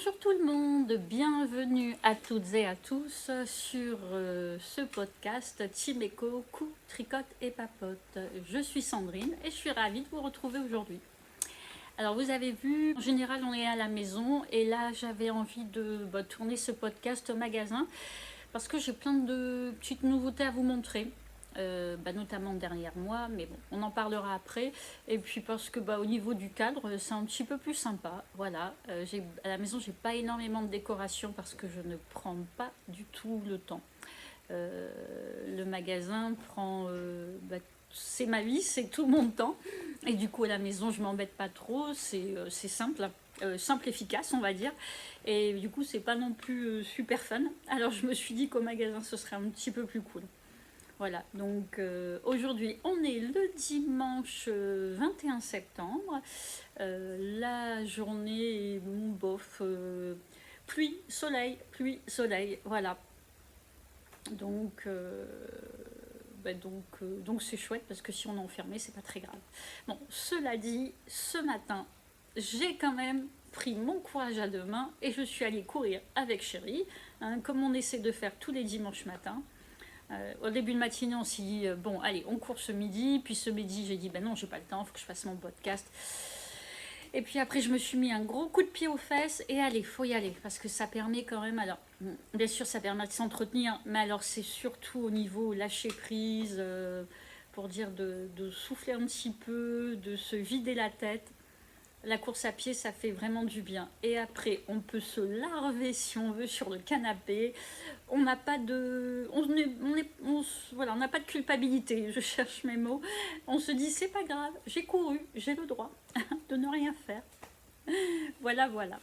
Bonjour tout le monde, bienvenue à toutes et à tous sur ce podcast Team Eco, Coupe, Tricote et Papote. Je suis Sandrine et je suis ravie de vous retrouver aujourd'hui. Alors vous avez vu, en général on est à la maison et là j'avais envie de tourner ce podcast au magasin parce que j'ai plein de petites nouveautés à vous montrer. Notamment derrière moi, mais bon, on en parlera après. Et puis parce que au niveau du cadre, c'est un petit peu plus sympa. Voilà, à la maison, j'ai pas énormément de décoration parce que je ne prends pas du tout le temps. Le magasin prend, c'est ma vie, c'est tout mon temps. Et du coup, à la maison, je m'embête pas trop. C'est simple. Simple, efficace, on va dire. Et du coup, c'est pas non plus super fun. Alors, je me suis dit qu'au magasin, ce serait un petit peu plus cool. Voilà, donc aujourd'hui on est le dimanche 21 septembre. La journée est bof, pluie, soleil, voilà. Donc donc c'est chouette parce que si on est enfermé, c'est pas très grave. Bon, cela dit, ce matin, j'ai quand même pris mon courage à deux mains et je suis allée courir avec Chérie, hein, comme on essaie de faire tous les dimanches matins. Au début de matinée, on s'est dit, bon, allez, on court ce midi. Puis ce midi, j'ai dit, ben non, j'ai pas le temps, il faut que je fasse mon podcast. Et puis après, je me suis mis un gros coup de pied aux fesses. Et allez, faut y aller. Parce que ça permet quand même, alors, bien sûr, ça permet de s'entretenir. Mais alors, c'est surtout au niveau lâcher prise, pour dire de souffler un petit peu, de se vider la tête. La course à pied, ça fait vraiment du bien. Et après, on peut se larver si on veut sur le canapé. On n'a pas de, voilà, on n'a pas de culpabilité. Je cherche mes mots. On se dit c'est pas grave, j'ai couru, j'ai le droit de ne rien faire. Voilà, voilà.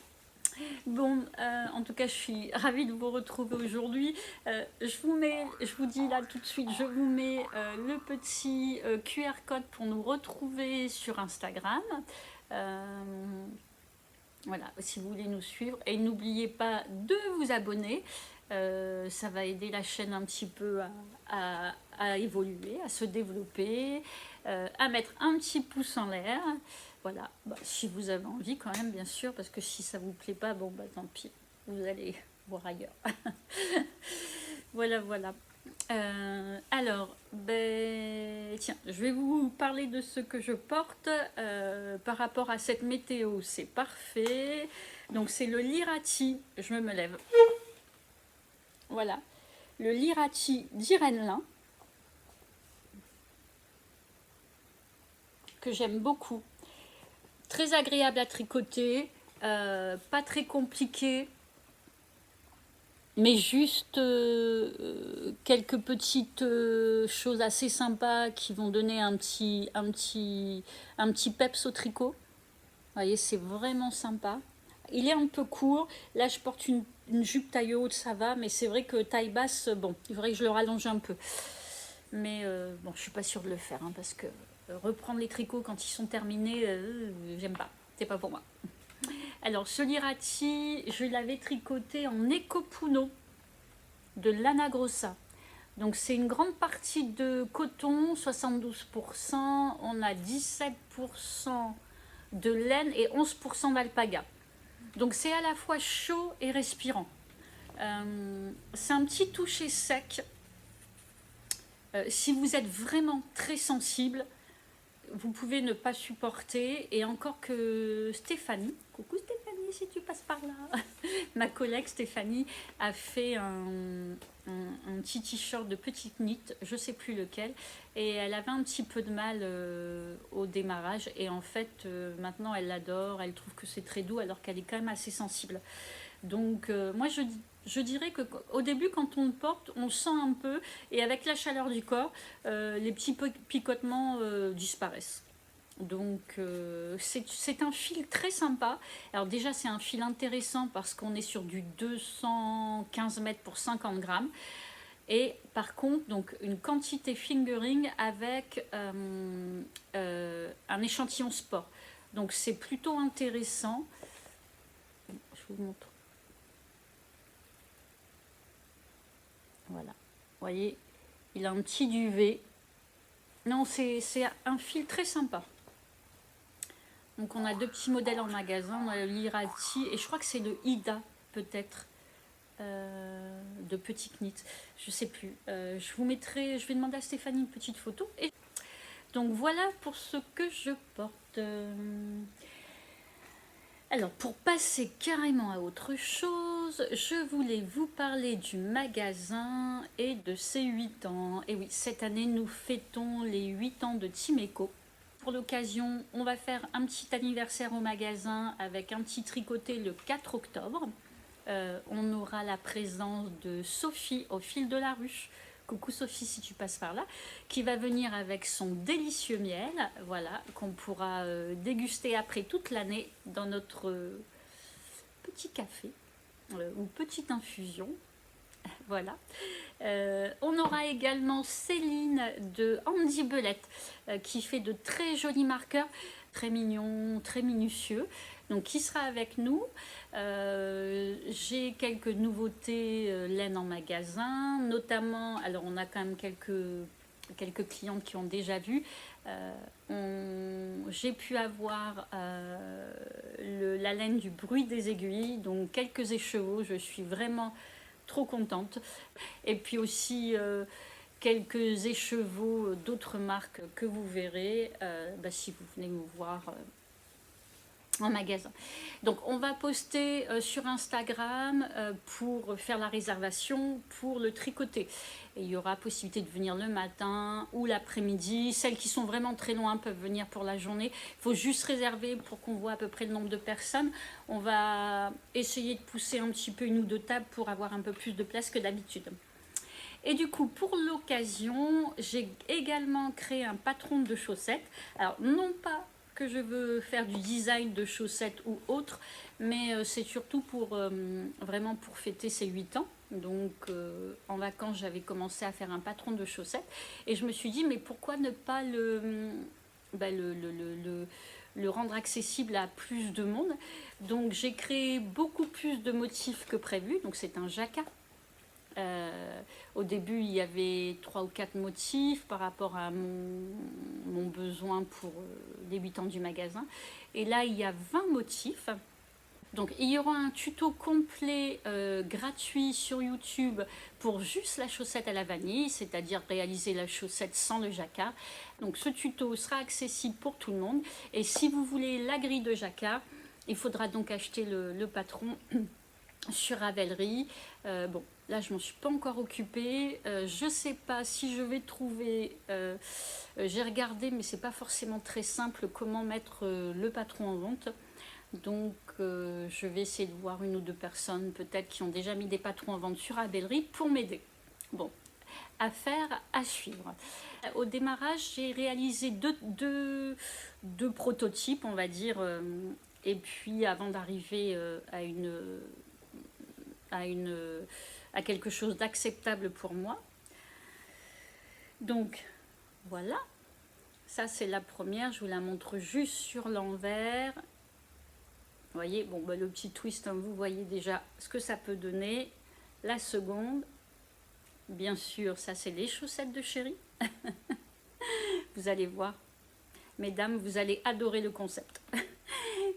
Bon, en tout cas, je suis ravie de vous retrouver aujourd'hui. Je vous dis là tout de suite, je vous mets le petit QR code pour nous retrouver sur Instagram. Voilà, si vous voulez nous suivre. Et n'oubliez pas de vous abonner. Ça va aider la chaîne un petit peu à évoluer, à se développer, à mettre un petit pouce en l'air. Voilà, si vous avez envie quand même, bien sûr, parce que si ça vous plaît pas, bon, tant pis, vous allez voir ailleurs. Voilà, voilà. Alors, tiens, je vais vous parler de ce que je porte par rapport à cette météo. C'est parfait. Donc, c'est le Lirachi. Je me lève. Voilà. Le Lirachi d'Irène Lin, que j'aime beaucoup. Très agréable à tricoter, pas très compliqué. Mais juste quelques petites choses assez sympas qui vont donner un petit peps au tricot. Vous voyez, c'est vraiment sympa. Il est un peu court. Là, je porte une jupe taille haute, ça va. Mais c'est vrai que taille basse, bon, il faudrait que je le rallonge un peu. Mais bon, je suis pas sûre de le faire. Hein, parce que reprendre les tricots quand ils sont terminés, j'aime pas. C'est pas pour moi. Alors, ce Lirachi, je l'avais tricoté en Ecopuno de Lana Grossa. Donc, c'est une grande partie de coton, 72%. On a 17% de laine et 11% d'alpaga. Donc, c'est à la fois chaud et respirant. C'est un petit toucher sec. Si vous êtes vraiment très sensible, vous pouvez ne pas supporter. Et encore que Stéphanie, coucou Stéphanie si tu passes par là, ma collègue Stéphanie a fait un petit t-shirt de petite knit, je sais plus lequel, et elle avait un petit peu de mal au démarrage, et en fait maintenant elle l'adore, elle trouve que c'est très doux alors qu'elle est quand même assez sensible. Donc moi je dirais qu'au début, quand on le porte, on sent un peu, et avec la chaleur du corps, les petits picotements disparaissent. Donc c'est un fil très sympa. Alors déjà c'est un fil intéressant parce qu'on est sur du 215 mètres pour 50 grammes. Et par contre, donc une quantité fingering avec un échantillon sport. Donc c'est plutôt intéressant. Je vous montre. Voilà. Vous voyez, il a un petit duvet. Non, c'est un fil très sympa. Donc on a 2 petits modèles en magasin, on a le Lirati et je crois que c'est le Ida peut-être, de petit knit, je sais plus. Je vous mettrai, je vais demander à Stéphanie une petite photo. Et donc voilà pour ce que je porte. Alors pour passer carrément à autre chose, je voulais vous parler du magasin et de ses 8 ans. Et oui, cette année nous fêtons les 8 ans de Timeco. Pour l'occasion, on va faire un petit anniversaire au magasin avec un petit tricoté le 4 octobre. On aura la présence de Sophie au fil de la ruche. Coucou Sophie si tu passes par là, qui va venir avec son délicieux miel, voilà, qu'on pourra déguster après toute l'année dans notre petit café ou petite infusion. Voilà. On aura également Céline de Andy Belette qui fait de très jolis marqueurs, très mignons, très minutieux. Donc qui sera avec nous. J'ai quelques nouveautés laine en magasin, notamment, alors on a quand même quelques clientes qui ont déjà vu. J'ai pu avoir la laine du bruit des aiguilles, donc quelques écheveaux, je suis vraiment trop contente. Et puis aussi quelques écheveaux d'autres marques que vous verrez si vous venez me voir en magasin. Donc on va poster sur Instagram pour faire la réservation pour le tricoter. Et il y aura possibilité de venir le matin ou l'après-midi. Celles qui sont vraiment très loin peuvent venir pour la journée. Il faut juste réserver pour qu'on voit à peu près le nombre de personnes. On va essayer de pousser un petit peu 1 ou 2 tables pour avoir un peu plus de place que d'habitude. Et du coup, pour l'occasion, j'ai également créé un patron de chaussettes. Alors, non pas que je veux faire du design de chaussettes ou autre, mais c'est surtout pour vraiment pour fêter ses 8 ans. Donc en vacances j'avais commencé à faire un patron de chaussettes et je me suis dit mais pourquoi ne pas le rendre accessible à plus de monde. Donc j'ai créé beaucoup plus de motifs que prévu, donc c'est un jacquard. Au début, il y avait 3 ou 4 motifs par rapport à mon besoin pour les 8 ans du magasin. Et là, il y a 20 motifs. Donc, il y aura un tuto complet gratuit sur YouTube pour juste la chaussette à la vanille, c'est-à-dire réaliser la chaussette sans le jacquard. Donc, ce tuto sera accessible pour tout le monde. Et si vous voulez la grille de jacquard, il faudra donc acheter le patron sur Ravelry. Bon, là je m'en suis pas encore occupée, je sais pas si je vais trouver, j'ai regardé mais c'est pas forcément très simple comment mettre le patron en vente, donc je vais essayer de voir 1 ou 2 personnes peut-être qui ont déjà mis des patrons en vente sur Ravelry pour m'aider. Bon, affaire à suivre. Au démarrage j'ai réalisé deux prototypes on va dire, et puis avant d'arriver à quelque chose d'acceptable pour moi. Donc voilà, ça c'est la première, je vous la montre juste sur l'envers. Vous voyez, bon le petit twist, hein, vous voyez déjà ce que ça peut donner. La seconde, bien sûr, ça c'est les chaussettes de Chérie. Vous allez voir, mesdames, vous allez adorer le concept.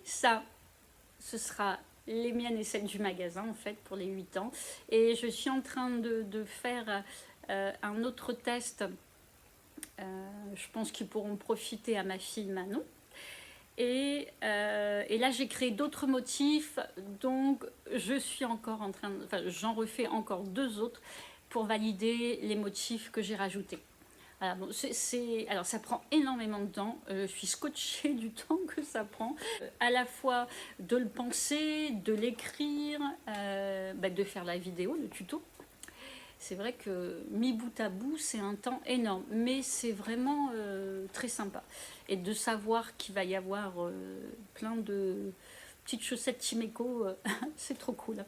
Ça, ce sera les miennes et celles du magasin en fait pour les 8 ans. Et je suis en train de faire un autre test. Je pense qu'ils pourront profiter à ma fille Manon. Et là j'ai créé d'autres motifs, donc je suis encore en train, j'en refais encore 2 autres pour valider les motifs que j'ai rajoutés. Voilà, bon, alors ça prend énormément de temps, je suis scotchée du temps que ça prend, à la fois de le penser, de l'écrire, de faire la vidéo, le tuto. C'est vrai que mis bout à bout, c'est un temps énorme, mais c'est vraiment très sympa. Et de savoir qu'il va y avoir plein de petites chaussettes Timeco, c'est trop cool.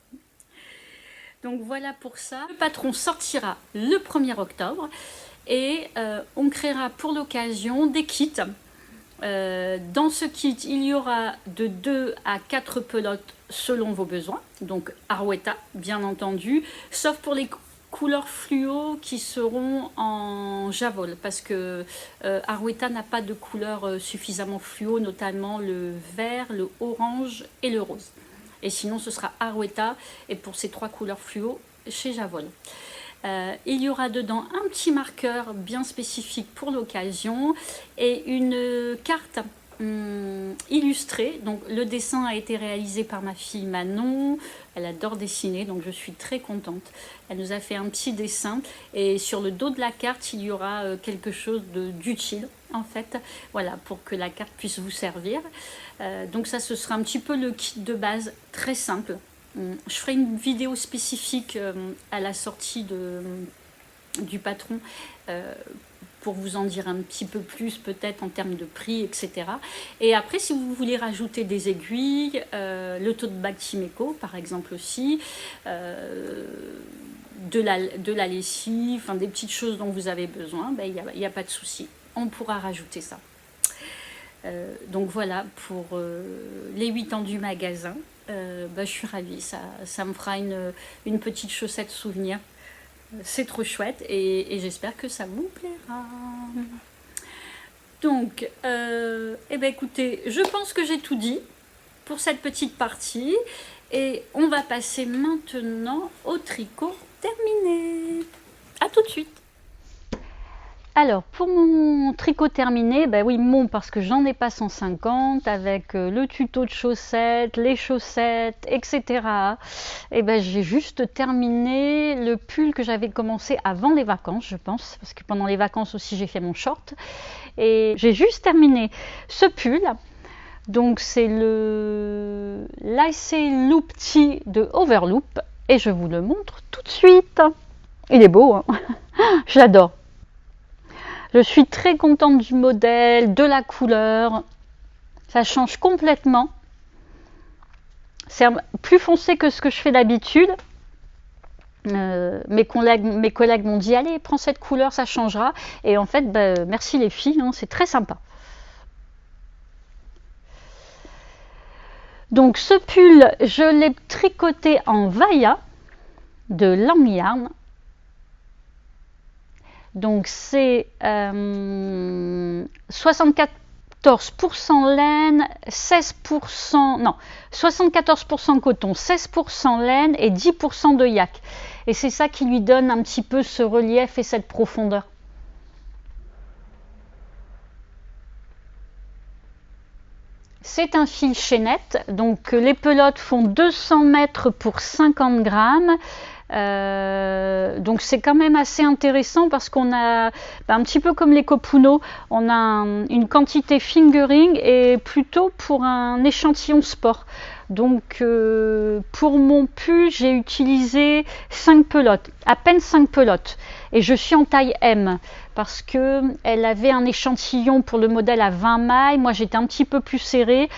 Donc voilà pour ça. Le patron sortira le 1er octobre et on créera pour l'occasion des kits. Dans ce kit, il y aura de 2 à 4 pelotes selon vos besoins, donc Arwetta bien entendu, sauf pour les couleurs fluo qui seront en Javol, parce que Arwetta n'a pas de couleurs suffisamment fluo, notamment le vert, le orange et le rose. Et sinon, ce sera Arwetta, et pour ces 3 couleurs fluo, chez Javol. Il y aura dedans un petit marqueur bien spécifique pour l'occasion et une carte illustrée. Donc le dessin a été réalisé par ma fille Manon, elle adore dessiner, donc je suis très contente. Elle nous a fait un petit dessin et sur le dos de la carte il y aura quelque chose d'utile en fait, voilà, pour que la carte puisse vous servir. Donc ça, ce sera un petit peu le kit de base, très simple. Je ferai une vidéo spécifique à la sortie du patron pour vous en dire un petit peu plus peut-être en termes de prix, etc. Et après, si vous voulez rajouter des aiguilles, le tote bag Timeco par exemple aussi, de la lessive, enfin, des petites choses dont vous avez besoin, ben, il n'y a pas de souci, on pourra rajouter ça. Donc voilà pour les 8 ans du magasin. Je suis ravie, ça me fera une petite chaussette souvenir. C'est trop chouette et j'espère que ça vous plaira. Donc, écoutez, je pense que j'ai tout dit pour cette petite partie et on va passer maintenant au tricot terminé. À tout de suite. Alors, pour mon tricot terminé, ben oui, parce que j'en ai pas 150, avec le tuto de chaussettes, les chaussettes, etc. Et ben j'ai juste terminé le pull que j'avais commencé avant les vacances, je pense, parce que pendant les vacances aussi j'ai fait mon short. Et j'ai juste terminé ce pull. Donc c'est le lacé loop tee de Overloop, et je vous le montre tout de suite. Il est beau, hein. J'adore. Je suis très contente du modèle, de la couleur. Ça change complètement. C'est plus foncé que ce que je fais d'habitude. Mes collègues m'ont dit, allez, prends cette couleur, ça changera. Et en fait, merci les filles, hein, c'est très sympa. Donc ce pull, je l'ai tricoté en Vaya de Lang Yarn. Donc c'est 74% laine, 74% coton, 16% laine et 10% de yak. Et c'est ça qui lui donne un petit peu ce relief et cette profondeur. C'est un fil chaînette, donc les pelotes font 200 mètres pour 50 grammes. Donc c'est quand même assez intéressant parce qu'on a un petit peu comme les Kopuno, on a une quantité fingering et plutôt pour un échantillon sport. Donc pour mon pull j'ai utilisé 5 pelotes, à peine 5 pelotes, et je suis en taille M parce que elle avait un échantillon pour le modèle à 20 mailles, moi j'étais un petit peu plus serrée.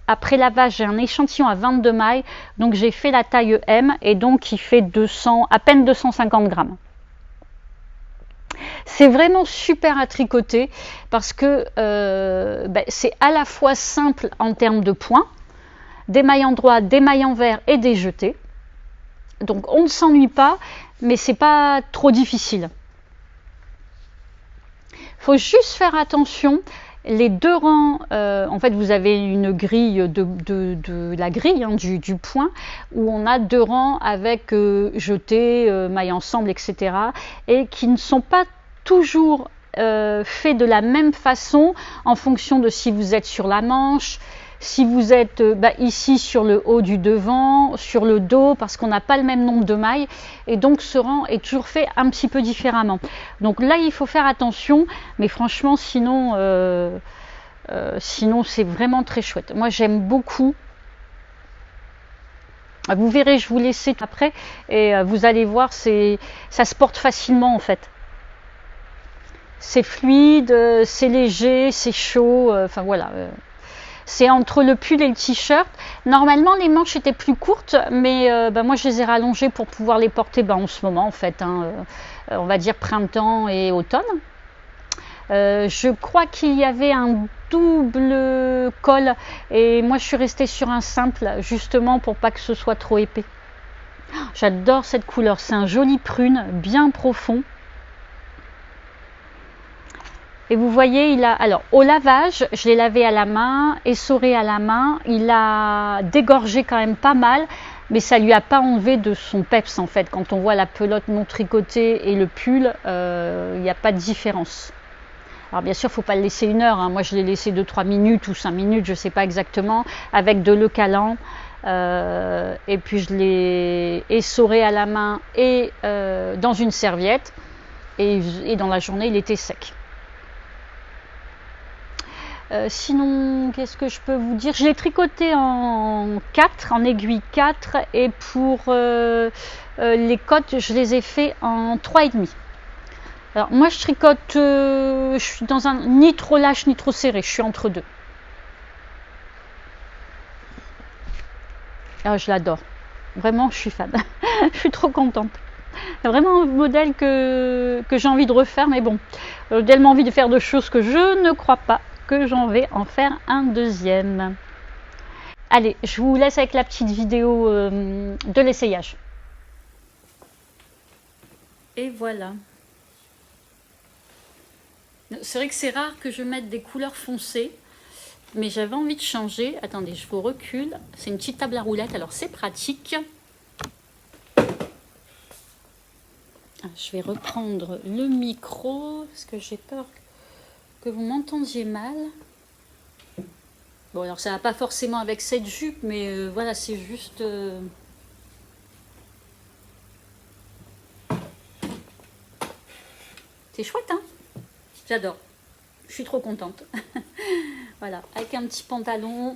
Après lavage j'ai un échantillon à 22 mailles, donc j'ai fait la taille M et donc il fait à peine 250 grammes. C'est vraiment super à tricoter parce que c'est à la fois simple en termes de points, des mailles en droit, des mailles en vert et des jetés. Donc on ne s'ennuie pas, mais c'est pas trop difficile. Il faut juste faire attention, les 2 rangs, en fait vous avez une grille de la grille hein, du point, où on a 2 rangs avec jetés, mailles ensemble, etc. et qui ne sont pas toujours faits de la même façon en fonction de si vous êtes sur la manche, si vous êtes ici sur le haut du devant, sur le dos, parce qu'on n'a pas le même nombre de mailles, et donc ce rang est toujours fait un petit peu différemment. Donc là il faut faire attention, mais franchement sinon c'est vraiment très chouette. Moi j'aime beaucoup. Vous verrez, je vous laisse après et vous allez voir, ça se porte facilement en fait. C'est fluide, c'est léger, c'est chaud, enfin voilà. C'est entre le pull et le t-shirt. Normalement, les manches étaient plus courtes, mais moi, je les ai rallongées pour pouvoir les porter en ce moment, en fait. Hein, on va dire printemps et automne. Je crois qu'il y avait un double col et moi, je suis restée sur un simple, justement, pour pas que ce soit trop épais. J'adore cette couleur, c'est un joli prune, bien profond. Et vous voyez, il a, alors au lavage, je l'ai lavé à la main, essoré à la main, il a dégorgé quand même pas mal, mais ça lui a pas enlevé de son peps en fait. Quand on voit la pelote non tricotée et le pull, il n'y a pas de différence. Alors bien sûr, il ne faut pas le laisser 1 heure, hein. Moi je l'ai laissé 2-3 minutes ou 5 minutes, je ne sais pas exactement, avec de l'eau calant. Et puis je l'ai essoré à la main et dans une serviette, et dans la journée il était sec. Sinon, qu'est-ce que je peux vous dire? Je l'ai tricoté en 4, en aiguille 4, et pour les côtes, je les ai fait en 3,5. Alors moi je tricote, je suis dans un ni trop lâche ni trop serré, je suis entre deux. Alors je l'adore, vraiment je suis fan, je suis trop contente. C'est vraiment un modèle que j'ai envie de refaire, mais bon, j'ai tellement envie de faire de choses que je ne crois pas que j'en vais en faire un deuxième. Allez, je vous laisse avec la petite vidéo de l'essayage. Et voilà. C'est vrai que c'est rare que je mette des couleurs foncées, mais j'avais envie de changer. Attendez, je vous recule. C'est une petite table à roulettes, alors c'est pratique. Je vais reprendre le micro parce que j'ai peur que vous m'entendiez mal. Bon, alors ça va pas forcément avec cette jupe, mais voilà, c'est juste... C'est chouette, hein? J'adore. Je suis trop contente. Voilà, avec un petit pantalon,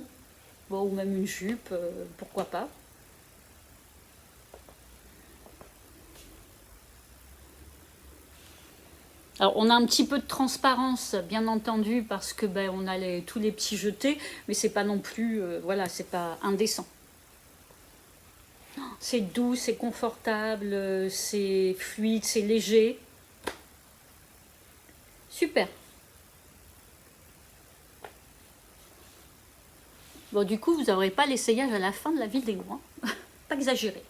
bon, ou même une jupe, pourquoi pas. Alors on a un petit peu de transparence, bien entendu, parce que on a tous les petits jetés, mais c'est pas non plus, voilà, c'est pas indécent. C'est doux, c'est confortable, c'est fluide, c'est léger. Super. Bon, du coup, vous n'aurez pas l'essayage à la fin de la vidéo, hein. Pas exagéré.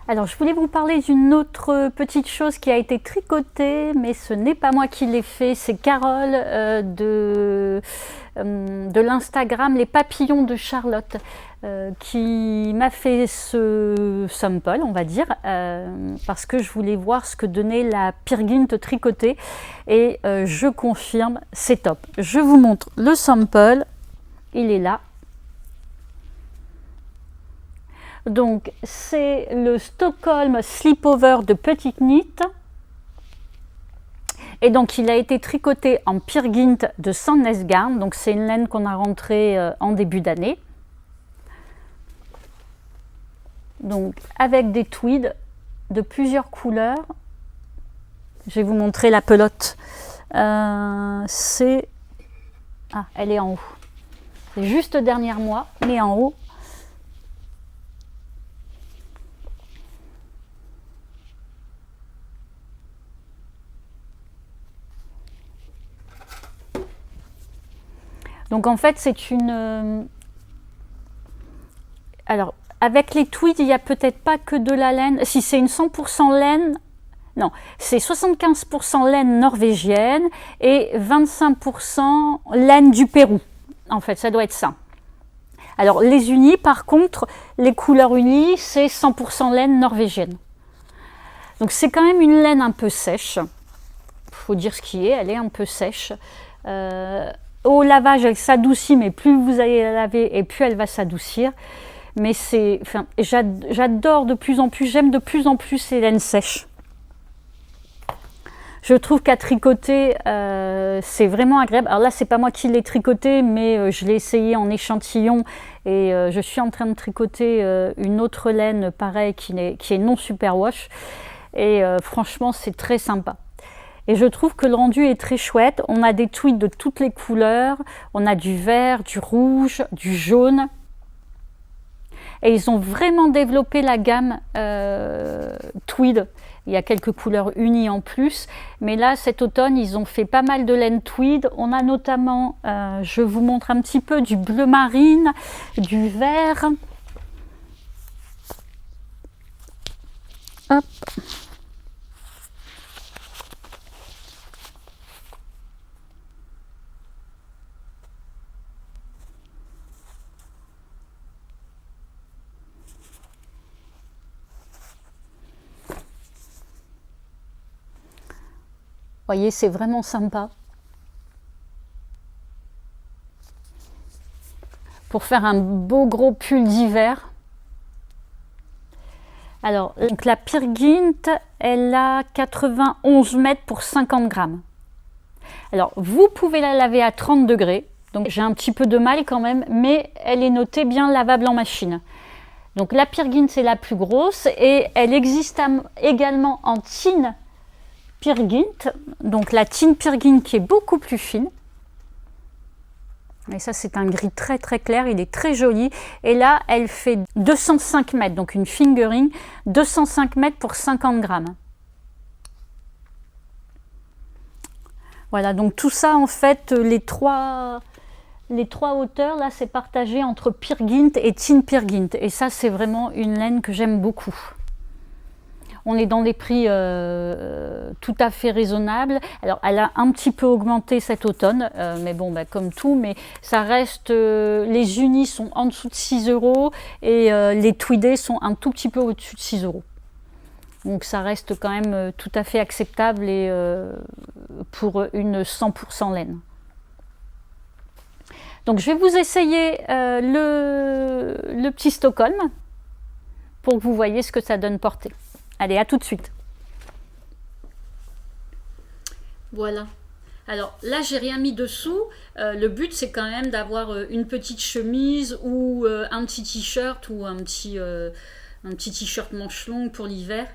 Alors, je voulais vous parler d'une autre petite chose qui a été tricotée, mais ce n'est pas moi qui l'ai fait, c'est Carole de l'Instagram Les Papillons de Charlotte qui m'a fait ce sample, on va dire, parce que je voulais voir ce que donnait la Peer Gynt tricotée, et je confirme, c'est top. Je vous montre le sample, il est là. Donc c'est le Stockholm Slipover de Petite Knit, et donc il a été tricoté en Peer Gynt de Sandnes Garn, donc c'est une laine qu'on a rentrée en début d'année, donc avec des tweeds de plusieurs couleurs. Je vais vous montrer la pelote, c'est... Ah, elle est en haut, c'est juste derrière moi, mais en haut. Donc en fait c'est une... Alors avec les tweeds il n'y a peut-être pas que de la laine, si c'est une 100% laine, non, c'est 75% laine norvégienne et 25% laine du Pérou, en fait ça doit être ça. Alors les unis par contre, les couleurs unies c'est 100% laine norvégienne. Donc c'est quand même une laine un peu sèche, il faut dire ce qui est, elle est un peu sèche. Au lavage, elle s'adoucit, mais plus vous allez la laver et plus elle va s'adoucir. Mais c'est, enfin, j'adore de plus en plus, j'aime de plus en plus ces laines sèches. Je trouve qu'à tricoter, c'est vraiment agréable. Alors là, c'est pas moi qui l'ai tricoté, mais je l'ai essayé en échantillon et je suis en train de tricoter une autre laine, pareil, qui est non superwash. Et franchement, c'est très sympa. Et je trouve que le rendu est très chouette. On a des tweeds de toutes les couleurs. On a du vert, du rouge, du jaune. Et ils ont vraiment développé la gamme tweed. Il y a quelques couleurs unies en plus. Mais là, cet automne, ils ont fait pas mal de laine tweed. On a notamment, je vous montre un petit peu, du bleu marine, du vert. Hop. Voyez, c'est vraiment sympa. Pour faire un beau gros pull d'hiver. Alors, donc la Peer Gynt, elle a 91 mètres pour 50 grammes. Alors, vous pouvez la laver à 30 degrés. Donc, j'ai un petit peu de mal quand même, mais elle est notée bien lavable en machine. Donc, la Peer Gynt, c'est la plus grosse et elle existe également en Teen Peer Gynt. Donc, la Teen Peer Gynt qui est beaucoup plus fine. Et ça, c'est un gris très très clair, il est très joli. Et là, elle fait 205 mètres, donc une fingering, 205 mètres pour 50 grammes. Voilà, donc tout ça, en fait, les trois hauteurs, là, c'est partagé entre Peer Gynt et Teen Peer Gynt. Et ça, c'est vraiment une laine que j'aime beaucoup. On est dans des prix tout à fait raisonnables. Alors, elle a un petit peu augmenté cet automne, mais bon, bah, comme tout, mais ça reste... les unis sont en dessous de 6 € et les tweedés sont un tout petit peu au-dessus de 6 €. Donc, ça reste quand même tout à fait acceptable et pour une 100% laine. Donc, je vais vous essayer le petit Stockholm pour que vous voyez ce que ça donne porté. Allez, à tout de suite. Voilà. Alors là, j'ai rien mis dessous. Le but, c'est quand même d'avoir une petite chemise ou un petit t-shirt ou un petit t-shirt manche longue pour l'hiver.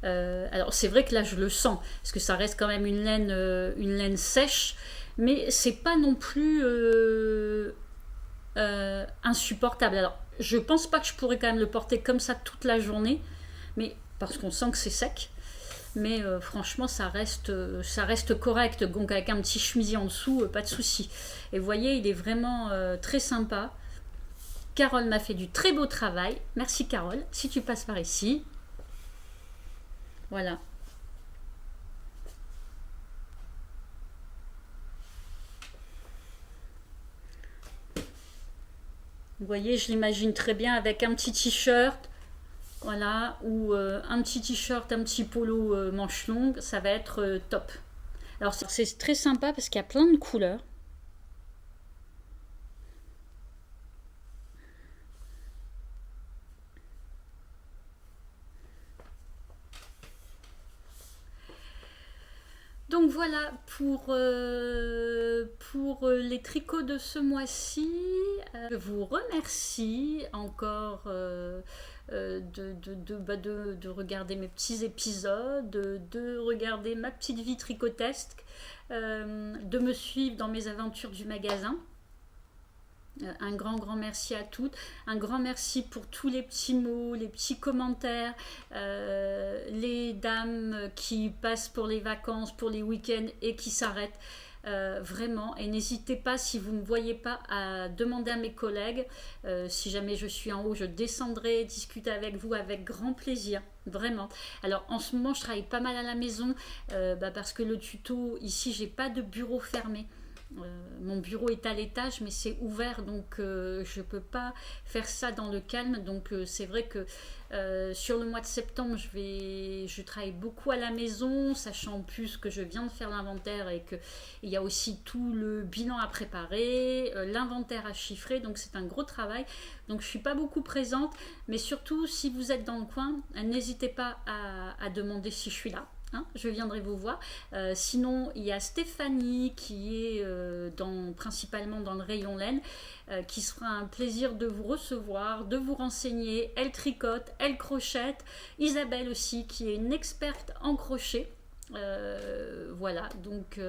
Alors c'est vrai que là, je le sens parce que ça reste quand même une laine sèche, mais c'est pas non plus insupportable. Alors, je pense pas que je pourrais quand même le porter comme ça toute la journée, mais parce qu'on sent que c'est sec, mais franchement ça reste correct, donc avec un petit chemisier en dessous, pas de souci. Et vous voyez, il est vraiment très sympa. Carole m'a fait du très beau travail, merci Carole, si tu passes par ici. Voilà. Vous voyez, je l'imagine très bien avec un petit t-shirt. Voilà, ou un petit t-shirt, un petit polo manche longue, ça va être top. Alors c'est très sympa parce qu'il y a plein de couleurs. Donc voilà pour les tricots de ce mois-ci. Je vous remercie encore de regarder mes petits épisodes, de regarder ma petite vie tricotesque, de me suivre dans mes aventures du magasin. Un grand merci à toutes, un grand merci pour tous les petits mots, les petits commentaires, les dames qui passent pour les vacances, pour les week-ends et qui s'arrêtent. Vraiment, et n'hésitez pas, si vous ne me voyez pas, à demander à mes collègues. Si jamais je suis en haut, je descendrai discuter avec vous avec grand plaisir, vraiment. Alors en ce moment je travaille pas mal à la maison parce que le tuto ici, j'ai pas de bureau fermé. Mon bureau est à l'étage mais c'est ouvert, donc je peux pas faire ça dans le calme. Donc c'est vrai que sur le mois de septembre je travaille beaucoup à la maison, sachant en plus que je viens de faire l'inventaire et qu'il y a aussi tout le bilan à préparer, l'inventaire à chiffrer, donc c'est un gros travail. Donc je suis pas beaucoup présente, mais surtout si vous êtes dans le coin, n'hésitez pas à demander si je suis là. Hein, je viendrai vous voir. Sinon, il y a Stéphanie qui est principalement dans le rayon laine, qui se fera un plaisir de vous recevoir, de vous renseigner. Elle tricote, elle crochette. Isabelle aussi, qui est une experte en crochet. Voilà, donc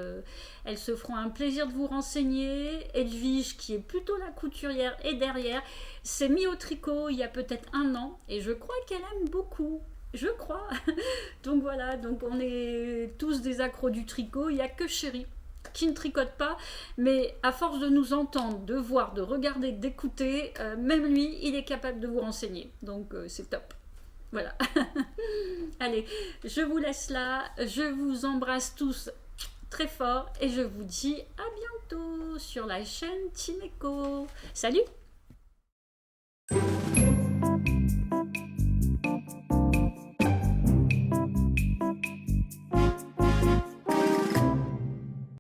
elles se feront un plaisir de vous renseigner. Edwige, qui est plutôt la couturière, et derrière, s'est mis au tricot il y a peut-être 1 an et je crois qu'elle aime beaucoup. Je crois. Donc voilà, donc on est tous des accros du tricot. Il n'y a que Chéri qui ne tricote pas, mais à force de nous entendre, de voir, de regarder, d'écouter, même lui, il est capable de vous renseigner. Donc c'est top. Voilà. Allez, je vous laisse là. Je vous embrasse tous très fort et je vous dis à bientôt sur la chaîne Team Echo. Salut!